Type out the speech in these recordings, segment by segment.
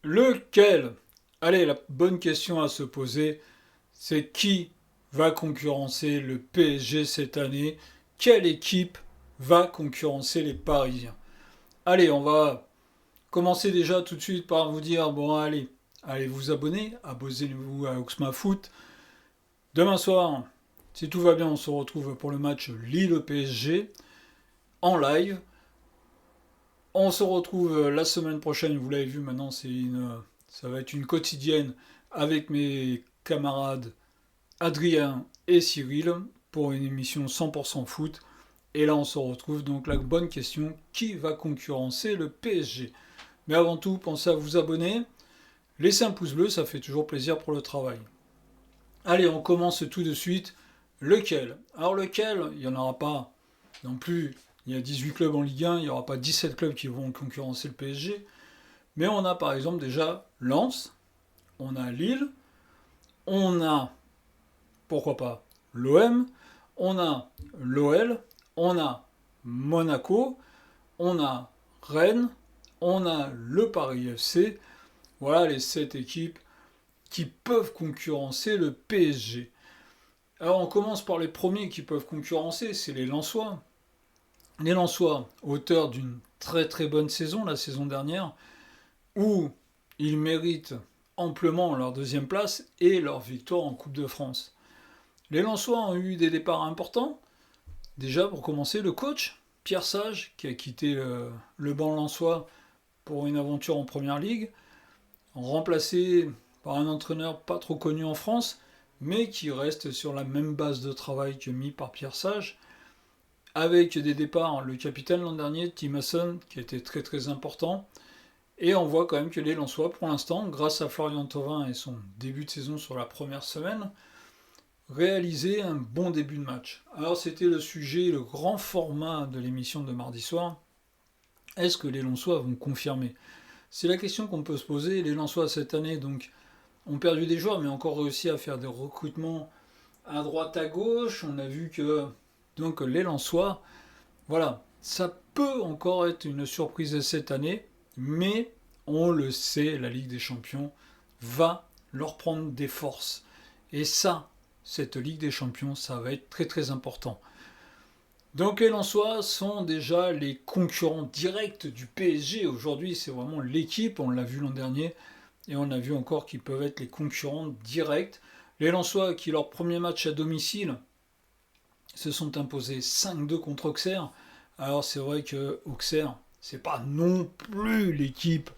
Lequel? Allez, la bonne question à se poser, c'est qui va concurrencer le PSG cette année? Quelle équipe va concurrencer les Parisiens? Allez, on va commencer déjà tout de suite par vous dire, bon allez vous abonner, abonnez-vous à Oxma Foot. Demain soir, si tout va bien, on se retrouve pour le match Lille-PSG en live. On se retrouve la semaine prochaine, vous l'avez vu maintenant, ça va être une quotidienne avec mes camarades Adrien et Cyril pour une émission 100% foot. Et là, on se retrouve donc la bonne question, qui va concurrencer le PSG? Mais avant tout, pensez à vous abonner, laissez un pouce bleu, ça fait toujours plaisir pour le travail. Allez, on commence tout de suite. Lequel? Alors lequel? Il n'y en aura pas non plus. Il y a 18 clubs en Ligue 1, il n'y aura pas 17 clubs qui vont concurrencer le PSG. Mais on a par exemple déjà Lens, on a Lille, on a, pourquoi pas, l'OM, on a l'OL, on a Monaco, on a Rennes, on a le Paris FC. Voilà les 7 équipes qui peuvent concurrencer le PSG. Alors on commence par les premiers qui peuvent concurrencer, c'est les Lensois. Les Lensois, auteurs d'une très très bonne saison la saison dernière, où ils méritent amplement leur deuxième place et leur victoire en Coupe de France. Les Lensois ont eu des départs importants. Déjà, pour commencer, le coach, Pierre Sage, qui a quitté le banc lensois pour une aventure en Première Ligue, remplacé par un entraîneur pas trop connu en France, mais qui reste sur la même base de travail que mis par Pierre Sage, avec des départs, le capitaine l'an dernier, Tim Hasson, qui était très très important, et on voit quand même que les Lensois, pour l'instant, grâce à Florian Thauvin et son début de saison sur la première semaine, réalisaient un bon début de match. Alors c'était le sujet, le grand format de l'émission de mardi soir. Est-ce que les Lensois vont confirmer? C'est la question qu'on peut se poser. Les Lensois cette année donc ont perdu des joueurs, mais ont encore réussi à faire des recrutements à droite à gauche. On a vu que donc les Lensois, voilà, ça peut encore être une surprise cette année, mais on le sait, la Ligue des Champions va leur prendre des forces. Et ça, cette Ligue des Champions, ça va être très très important. Donc les Lensois sont déjà les concurrents directs du PSG. Aujourd'hui, c'est vraiment l'équipe, on l'a vu l'an dernier, et on a vu encore qu'ils peuvent être les concurrents directs. Les Lensois qui, leur premier match à domicile, se sont imposés 5-2 contre Auxerre. Alors c'est vrai que Auxerre, c'est pas non plus l'équipe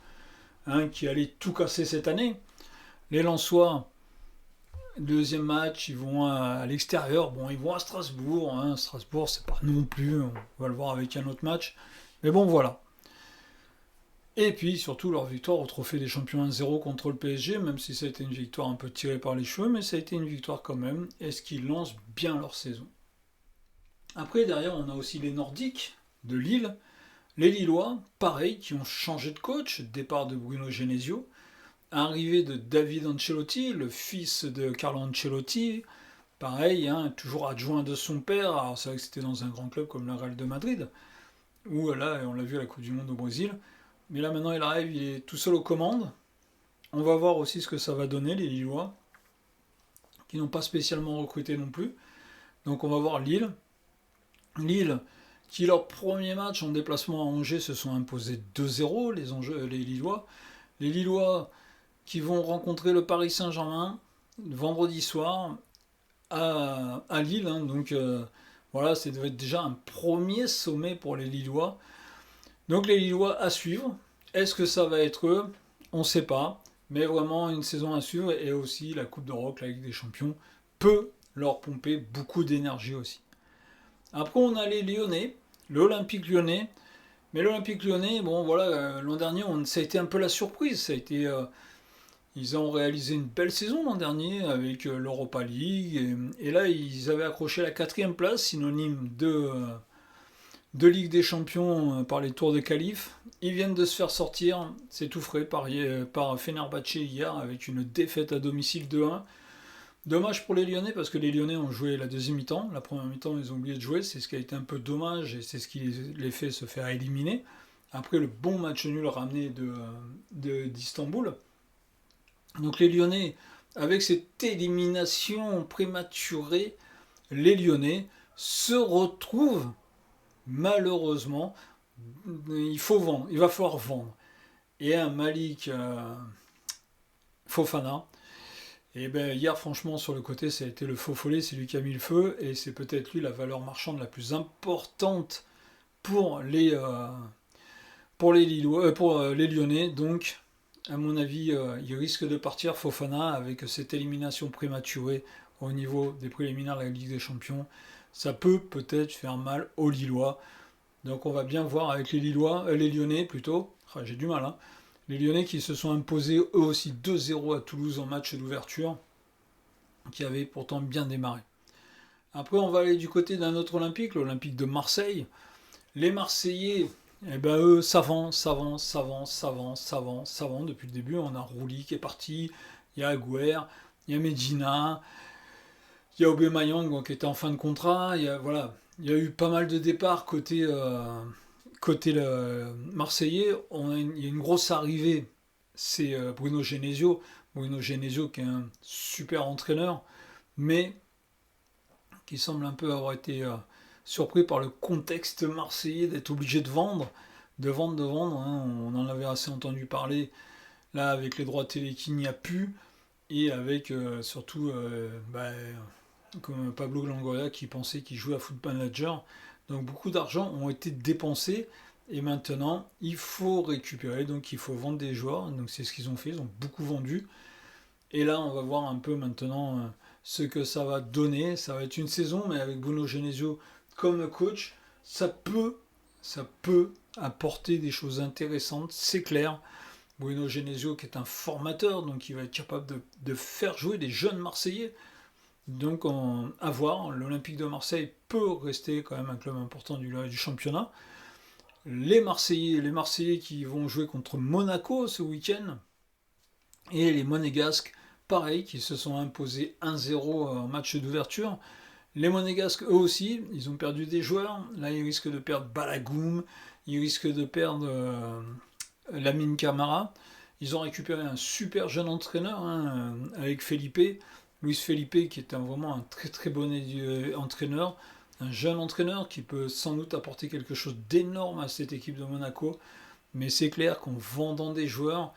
qui allait tout casser cette année. Les Lensois, deuxième match, ils vont à l'extérieur. Bon, ils vont à Strasbourg. Strasbourg, c'est pas non plus. On va le voir avec un autre match. Mais bon, voilà. Et puis, surtout, leur victoire au Trophée des Champions 1-0 contre le PSG, même si ça a été une victoire un peu tirée par les cheveux, mais ça a été une victoire quand même. Est-ce qu'ils lancent bien leur saison? Après, derrière, on a aussi les Nordiques de Lille. Les Lillois, pareil, qui ont changé de coach. Départ de Bruno Genesio. Arrivée de David Ancelotti, le fils de Carlo Ancelotti, pareil, toujours adjoint de son père. Alors c'est vrai que c'était dans un grand club comme le Real de Madrid, où là, on l'a vu à la Coupe du Monde au Brésil. Mais là maintenant il arrive, il est tout seul aux commandes. On va voir aussi ce que ça va donner, les Lillois, qui n'ont pas spécialement recruté non plus. Donc on va voir Lille. Lille, qui leur premier match en déplacement à Angers se sont imposés 2-0, les Lillois. Les Lillois qui vont rencontrer le Paris Saint-Germain vendredi soir à Lille. Donc voilà, ça devait être déjà un premier sommet pour les Lillois. Donc les Lillois à suivre. Est-ce que ça va être eux? On ne sait pas. Mais vraiment une saison à suivre. Et aussi la Coupe d'Europe, la Ligue des Champions, peut leur pomper beaucoup d'énergie aussi. Après on a les Lyonnais, l'Olympique Lyonnais. Mais l'Olympique Lyonnais, bon voilà, l'an dernier, ça a été un peu la surprise. Ça a été ils ont réalisé une belle saison l'an dernier avec l'Europa League. Et là, ils avaient accroché la quatrième place, synonyme de Ligue des Champions par les tours de qualif. Ils viennent de se faire sortir, c'est tout frais, par Fenerbahçe hier avec une défaite à domicile 2-1. Dommage pour les Lyonnais parce que les Lyonnais ont joué la deuxième mi-temps. La première mi-temps, ils ont oublié de jouer. C'est ce qui a été un peu dommage et c'est ce qui les fait se faire éliminer. après le bon match nul ramené d'Istanbul. Donc les Lyonnais, avec cette élimination prématurée, les Lyonnais se retrouvent malheureusement, il faut vendre, il va falloir vendre. Et un Malik Fofana, et ben hier franchement sur le côté ça a été le faux follet, c'est lui qui a mis le feu et c'est peut-être lui la valeur marchande la plus importante pour les Lyonnais. Donc à mon avis il risque de partir Fofana avec cette élimination prématurée au niveau des préliminaires de la Ligue des Champions. Ça peut peut-être faire mal aux Lillois. Donc on va bien voir avec les Lyonnais plutôt. J'ai du mal, hein. Les Lyonnais qui se sont imposés eux aussi 2-0 à Toulouse en match d'ouverture, qui avait pourtant bien démarré. Après on va aller du côté d'un autre Olympique, l'Olympique de Marseille. Les Marseillais, eh ben eux, ça avance depuis le début. On a Rouli qui est parti, il y a Agüer, il y a Medina, il y a Aubameyang qui était en fin de contrat, voilà, il y a eu pas mal de départs côté Marseillais. Il y a une grosse arrivée, c'est Bruno Genesio. Bruno Genesio qui est un super entraîneur, mais qui semble un peu avoir été surpris par le contexte marseillais d'être obligé de vendre, hein. On en avait assez entendu parler là avec les droits télé qu'il n'y a plus et avec surtout comme Pablo Longoria qui pensait qu'il jouait à Football Manager. Donc beaucoup d'argent ont été dépensés et maintenant il faut récupérer, donc il faut vendre des joueurs. Donc c'est ce qu'ils ont fait, ils ont beaucoup vendu. Et là on va voir un peu maintenant ce que ça va donner. Ça va être une saison, mais avec Bruno Genesio comme coach, ça peut apporter des choses intéressantes, c'est clair. Bruno Genesio qui est un formateur, donc il va être capable de faire jouer des jeunes Marseillais. Donc à voir, l'Olympique de Marseille peut rester quand même un club important du championnat. Les Marseillais qui vont jouer contre Monaco ce week-end. Et les Monégasques, pareil, qui se sont imposés 1-0 en match d'ouverture. Les Monégasques, eux aussi, ils ont perdu des joueurs. Là, ils risquent de perdre Balagoum, ils risquent de perdre Lamine Camara. Ils ont récupéré un super jeune entraîneur hein, avec Felipe. Luis Felipe, qui est vraiment un très très bon entraîneur, un jeune entraîneur qui peut sans doute apporter quelque chose d'énorme à cette équipe de Monaco. Mais c'est clair qu'en vendant des joueurs,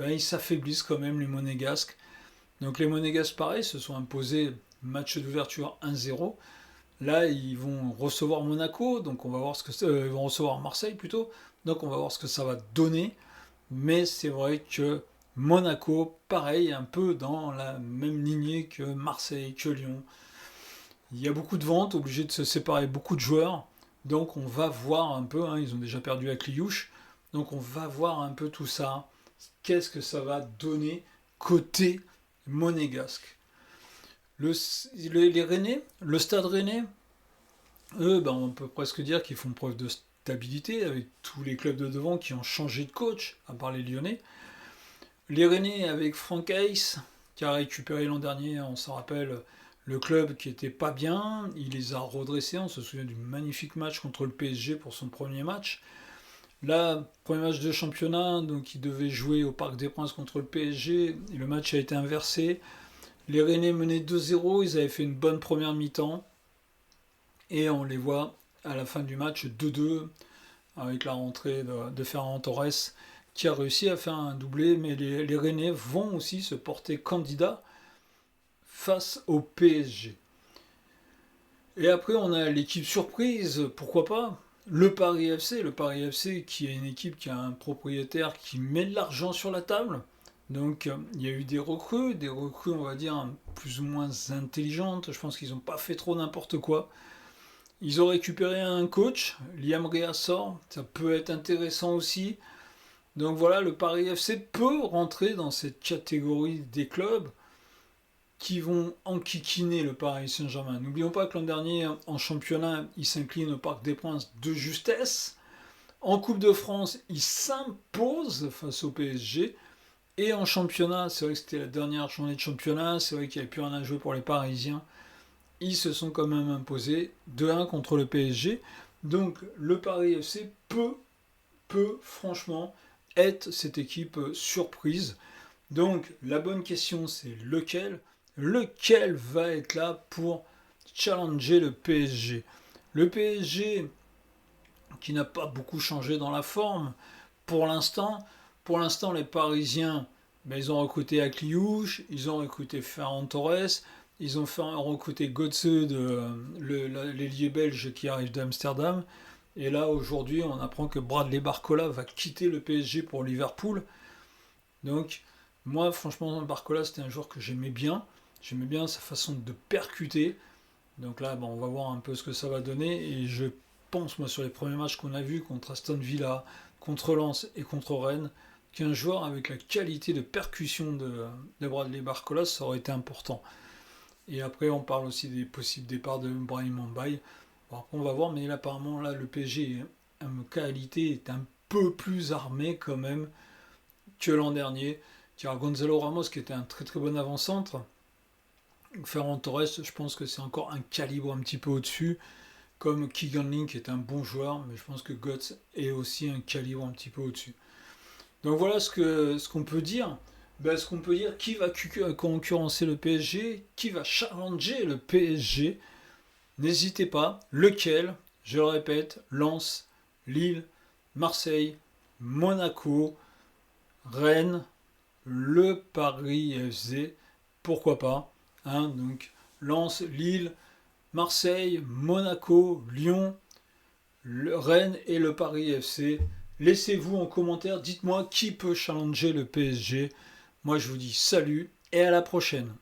ils s'affaiblissent quand même les Monégasques. Donc les Monégasques, pareil, se sont imposés match d'ouverture 1-0. Là, ils vont recevoir Monaco, donc on va voir ils vont recevoir Marseille plutôt. Donc on va voir ce que ça va donner. Mais c'est vrai que Monaco, pareil, un peu dans la même lignée que Marseille, que Lyon. Il y a beaucoup de ventes, obligé de se séparer beaucoup de joueurs. Donc on va voir un peu, hein, ils ont déjà perdu à Cliouche. Donc on va voir un peu tout ça. Qu'est-ce que ça va donner côté monégasque. Les Rennais, le Stade Rennais, eux, on peut presque dire qu'ils font preuve de stabilité avec tous les clubs de devant qui ont changé de coach, à part les Lyonnais. Les Rennais avec Franck Hayes, qui a récupéré l'an dernier, on s'en rappelle, le club qui était pas bien, il les a redressés, on se souvient du magnifique match contre le PSG pour son premier match. Là, premier match de championnat, donc il devait jouer au Parc des Princes contre le PSG, et le match a été inversé. Les Rennais menaient 2-0, ils avaient fait une bonne première mi-temps, et on les voit à la fin du match 2-2, avec la rentrée de Ferran Torres, qui a réussi à faire un doublé, mais les Rennais vont aussi se porter candidats face au PSG. Et après, on a l'équipe surprise, pourquoi pas, le Paris FC qui est une équipe qui a un propriétaire qui met de l'argent sur la table. Donc il y a eu des recrues on va dire plus ou moins intelligentes. Je pense qu'ils n'ont pas fait trop n'importe quoi. Ils ont récupéré un coach, Liam Réassort, ça peut être intéressant aussi. Donc voilà, le Paris FC peut rentrer dans cette catégorie des clubs qui vont enquiquiner le Paris Saint-Germain. N'oublions pas que l'an dernier, en championnat, il s'incline au Parc des Princes de justesse. En Coupe de France, il s'impose face au PSG. Et en championnat, c'est vrai que c'était la dernière journée de championnat, c'est vrai qu'il n'y avait plus rien à jouer pour les Parisiens. Ils se sont quand même imposés 2-1 contre le PSG. Donc le Paris FC peut peut franchement être cette équipe surprise. Donc la bonne question c'est lequel? Lequel va être là pour challenger le PSG? Le PSG qui n'a pas beaucoup changé dans la forme pour l'instant. Pour l'instant, les Parisiens, ils ont recruté Akliouche, ils ont recruté Ferran Torres, ils ont recruté Götze, l'ailier belge qui arrive d'Amsterdam. Et là, aujourd'hui, on apprend que Bradley Barcola va quitter le PSG pour Liverpool. Donc, moi, franchement, Barcola, c'était un joueur que j'aimais bien. J'aimais bien sa façon de percuter. Donc là, on va voir un peu ce que ça va donner. Et je pense, moi, sur les premiers matchs qu'on a vus contre Aston Villa, contre Lens et contre Rennes, qu'un joueur avec la qualité de percussion de Bradley Barcola, ça aurait été important. Et après, on parle aussi des possibles départs de Brahim Mbaye. Bon, après, on va voir, mais là, apparemment, là, le PSG, en qualité, est un peu plus armé quand même que l'an dernier. Tu as Gonzalo Ramos qui était un très très bon avant-centre. Ferran Torres, je pense que c'est encore un calibre un petit peu au-dessus. Comme Keegan Lynch est un bon joueur, mais je pense que Götze est aussi un calibre un petit peu au-dessus. Donc voilà ce qu'on peut dire. Ce qu'on peut dire, qui va concurrencer le PSG, qui va challenger le PSG. N'hésitez pas, lequel, je le répète, Lens, Lille, Marseille, Monaco, Rennes, le Paris FC, pourquoi pas. Donc Lens, Lille, Marseille, Monaco, Lyon, Rennes et le Paris FC. Laissez-vous en commentaire, dites-moi qui peut challenger le PSG. Moi je vous dis salut et à la prochaine.